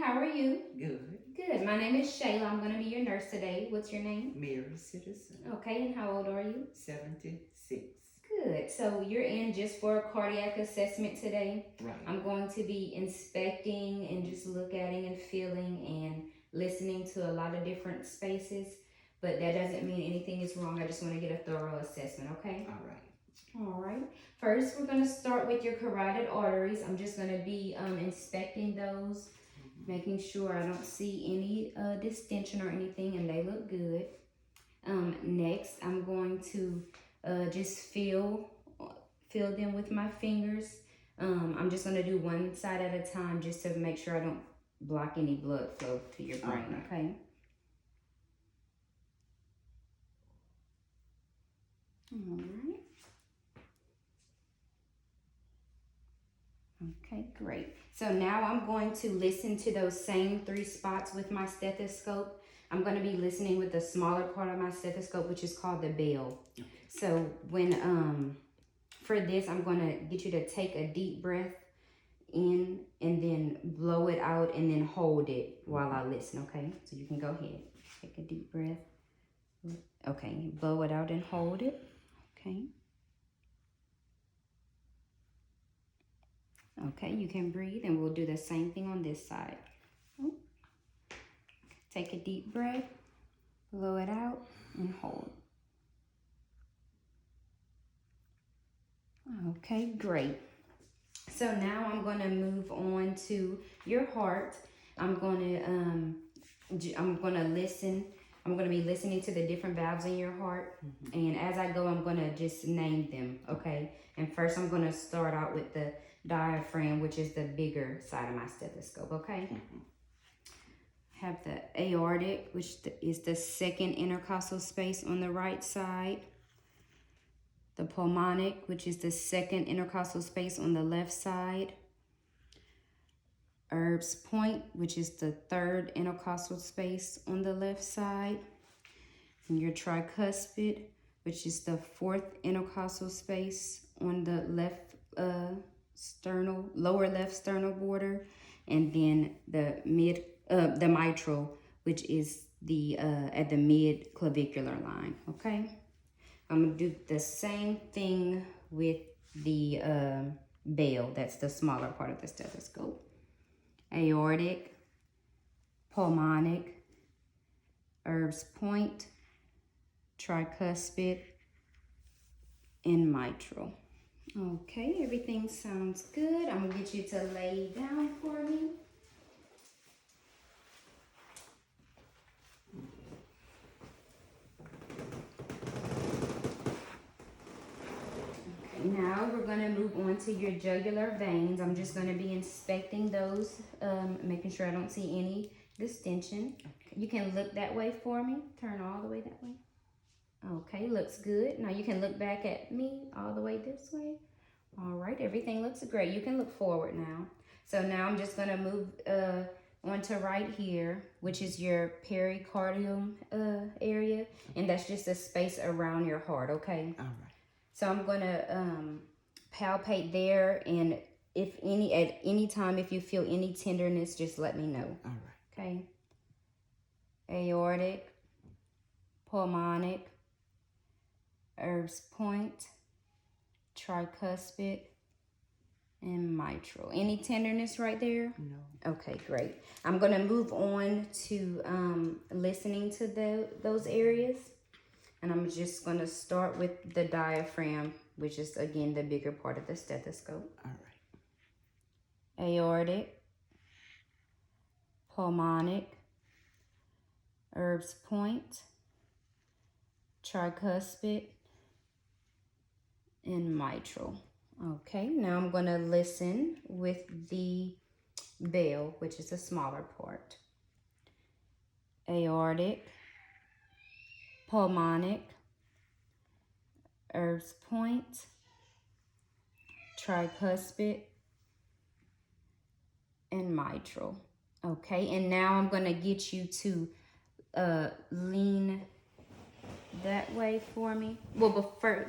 How are you? Good. Good. My name is Shayla. I'm going to be your nurse today. What's your name? Mary Citizen. Okay, and how old are you? 76. Good. So you're in just for a cardiac assessment today. Right. I'm going to be inspecting and just look at and feeling and listening to a lot of different spaces. But that doesn't mean anything is wrong. I just want to get a thorough assessment, okay? All right. All right. First, we're going to start with your carotid arteries. I'm just going to be inspecting those, making sure I don't see any distension or anything, and they look good. Next, I'm going to just feel them with my fingers. I'm just going to do one side at a time just to make sure I don't block any blood flow to your brain, okay? All right. Okay, great. So now I'm going to listen to those same 3 spots with my stethoscope. I'm going to be listening with the smaller part of my stethoscope, which is called the bell. So when for this, I'm going to get you to take a deep breath in and then blow it out and then hold it while I listen, okay? So you can go ahead. Take a deep breath. Okay, blow it out and hold it. Okay. Okay, you can breathe, and we'll do the same thing on this side. Take a deep breath, blow it out, and hold. Okay, great. So now I'm going to move on to your heart. I'm going to listen. I'm going to be listening to the different valves in your heart. And as I go, I'm going to just name them, okay? And first, I'm going to start out with the diaphragm, which is the bigger side of my stethoscope, okay? Have the aortic, which is the second intercostal space on the right side. The pulmonic, which is the second intercostal space on the left side. Erb's point, which is the third intercostal space on the left side. And your tricuspid, which is the fourth intercostal space on the left lower left sternal border. And then the mitral, which is the at the mid clavicular line, okay? I'm gonna do the same thing with the bell. That's the smaller part of the stethoscope. Aortic, pulmonic, Erb's point, tricuspid, and mitral. Okay, everything sounds good. I'm gonna get you to lay down for me. Now we're going to move on to your jugular veins. I'm just going to be inspecting those, making sure I don't see any distension. You can look that way for me. Turn all the way that way. Okay, looks good. Now you can look back at me all the way this way. All right, everything looks great. You can look forward now. So now I'm just going to move on to right here, which is your pericardium area. And that's just a space around your heart, okay? All right. So I'm gonna palpate there, and at any time, if you feel any tenderness, just let me know. All right. Okay. Aortic, pulmonic, Erb's point, tricuspid, and mitral. Any tenderness right there? No. Okay, great. I'm gonna move on to listening to those areas. And I'm just going to start with the diaphragm, which is, again, the bigger part of the stethoscope. All right. Aortic, pulmonic, Erb's point, tricuspid, and mitral. Okay, now I'm going to listen with the bell, which is a smaller part. Aortic, pulmonic, Erb's point, tricuspid, and mitral. Okay, and now I'm going to get you to lean that way for me. Well,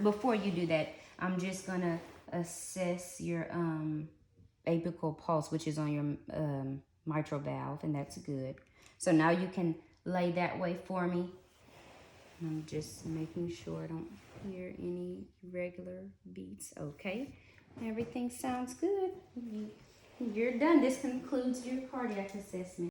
before you do that, I'm just going to assess your apical pulse, which is on your mitral valve, and that's good. So now you can lay that way for me. I'm just making sure I don't hear any irregular beats. Okay, everything sounds good. You're done. This concludes your cardiac assessment.